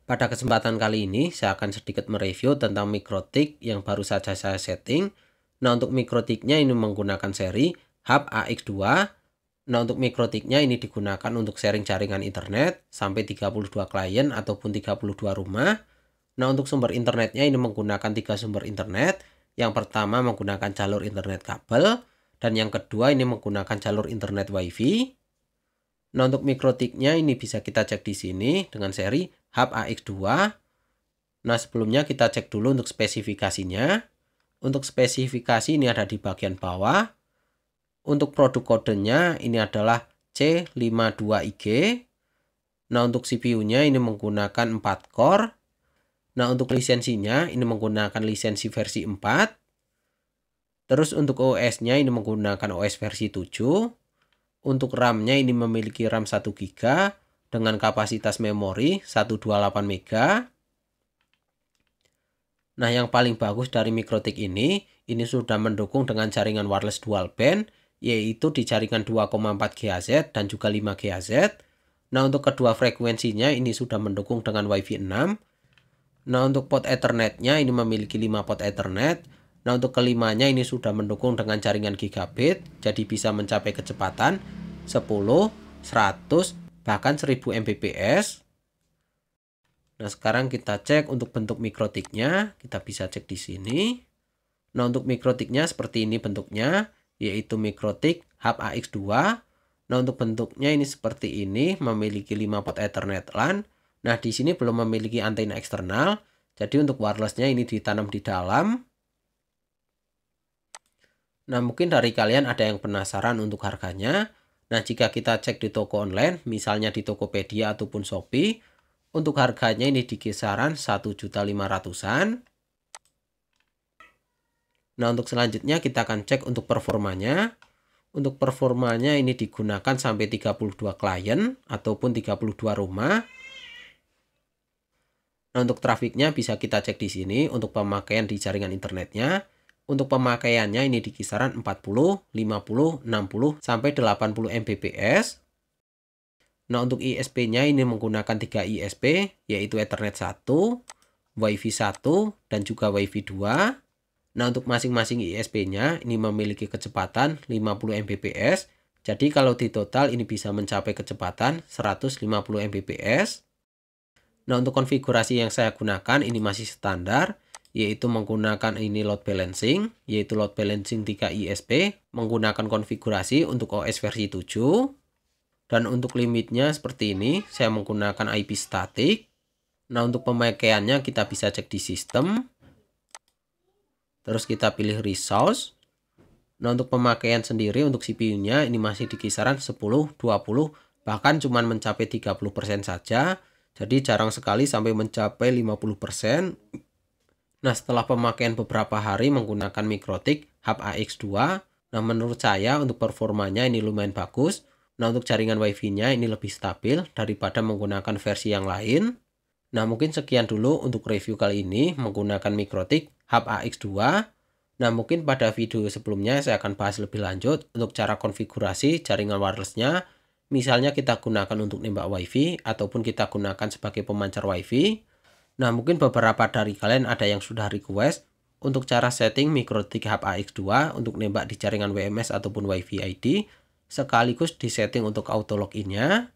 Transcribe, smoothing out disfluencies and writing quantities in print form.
Pada kesempatan kali ini saya akan sedikit mereview tentang MikroTik yang baru saja saya setting. Nah, untuk MikroTiknya ini menggunakan seri Hub AX2. Nah, untuk MikroTiknya ini digunakan untuk sharing jaringan internet sampai 32 klien ataupun 32 rumah. Nah, untuk sumber internetnya ini menggunakan 3 sumber internet. Yang pertama menggunakan jalur internet kabel dan yang kedua ini menggunakan jalur internet WiFi. Nah, untuk MikroTiknya ini bisa kita cek di sini dengan seri Hub AX2. Nah, sebelumnya kita cek dulu untuk spesifikasinya. Untuk spesifikasi ini ada di bagian bawah. Untuk produk kodenya ini adalah C52IG. Nah, untuk CPU-nya ini menggunakan 4 core. Nah, untuk lisensinya ini menggunakan lisensi versi 4. Terus untuk OS-nya ini menggunakan OS versi 7. Untuk RAM-nya ini memiliki RAM 1 GB dengan kapasitas memori 128 MB. Nah, yang paling bagus dari MikroTik ini sudah mendukung dengan jaringan wireless dual band, yaitu di jaringan 2,4 GHz dan juga 5 GHz. Nah, untuk kedua frekuensinya ini sudah mendukung dengan Wi-Fi 6. Nah, untuk port Ethernet-nya ini memiliki 5 port Ethernet. Nah, untuk kelimanya ini sudah mendukung dengan jaringan gigabit, jadi bisa mencapai kecepatan 10, 100, bahkan 1000 Mbps. Nah, sekarang kita cek untuk bentuk MikroTiknya, kita bisa cek di sini. Nah, untuk MikroTiknya seperti ini bentuknya, yaitu MikroTik Hub AX2. Nah, untuk bentuknya ini seperti ini, memiliki 5 port Ethernet LAN. Nah, di sini belum memiliki antena eksternal, jadi untuk wirelessnya ini ditanam di dalam. Nah, mungkin dari kalian ada yang penasaran untuk harganya. Nah, jika kita cek di toko online, misalnya di Tokopedia ataupun Shopee, untuk harganya ini di kisaran 1.500.000-an. Nah, untuk selanjutnya kita akan cek untuk performanya. Untuk performanya ini digunakan sampai 32 klien ataupun 32 rumah. Nah, untuk trafiknya bisa kita cek di sini untuk pemakaian di jaringan internetnya. Untuk pemakaiannya ini di kisaran 40, 50, 60, sampai 80 Mbps. Nah, untuk ISP-nya ini menggunakan 3 ISP, yaitu Ethernet 1, WiFi 1, dan juga WiFi 2. Nah, untuk masing-masing ISP-nya ini memiliki kecepatan 50 Mbps. Jadi, kalau di total ini bisa mencapai kecepatan 150 Mbps. Nah, untuk konfigurasi yang saya gunakan ini masih standar, yaitu menggunakan ini load balancing, yaitu load balancing 3 ISP, menggunakan konfigurasi untuk OS versi 7. Dan untuk limitnya seperti ini, saya menggunakan IP static. Nah, untuk pemakaiannya kita bisa cek di sistem. Terus kita pilih resource. Nah, untuk pemakaian sendiri untuk CPU-nya ini masih di kisaran 10, 20, bahkan cuma mencapai 30% saja. Jadi jarang sekali sampai mencapai 50%. Nah, setelah pemakaian beberapa hari menggunakan MikroTik Hub AX2, nah menurut saya untuk performanya ini lumayan bagus. Nah, untuk jaringan WiFi-nya ini lebih stabil daripada menggunakan versi yang lain. Nah, mungkin sekian dulu untuk review kali ini menggunakan MikroTik Hub AX2. Nah, mungkin pada video sebelumnya saya akan bahas lebih lanjut untuk cara konfigurasi jaringan wirelessnya. Misalnya kita gunakan untuk nembak WiFi ataupun kita gunakan sebagai pemancar WiFi. Nah, mungkin beberapa dari kalian ada yang sudah request untuk cara setting MikroTik Hub AX2 untuk nembak di jaringan WMS ataupun WiFi ID, sekaligus disetting untuk auto login-nya.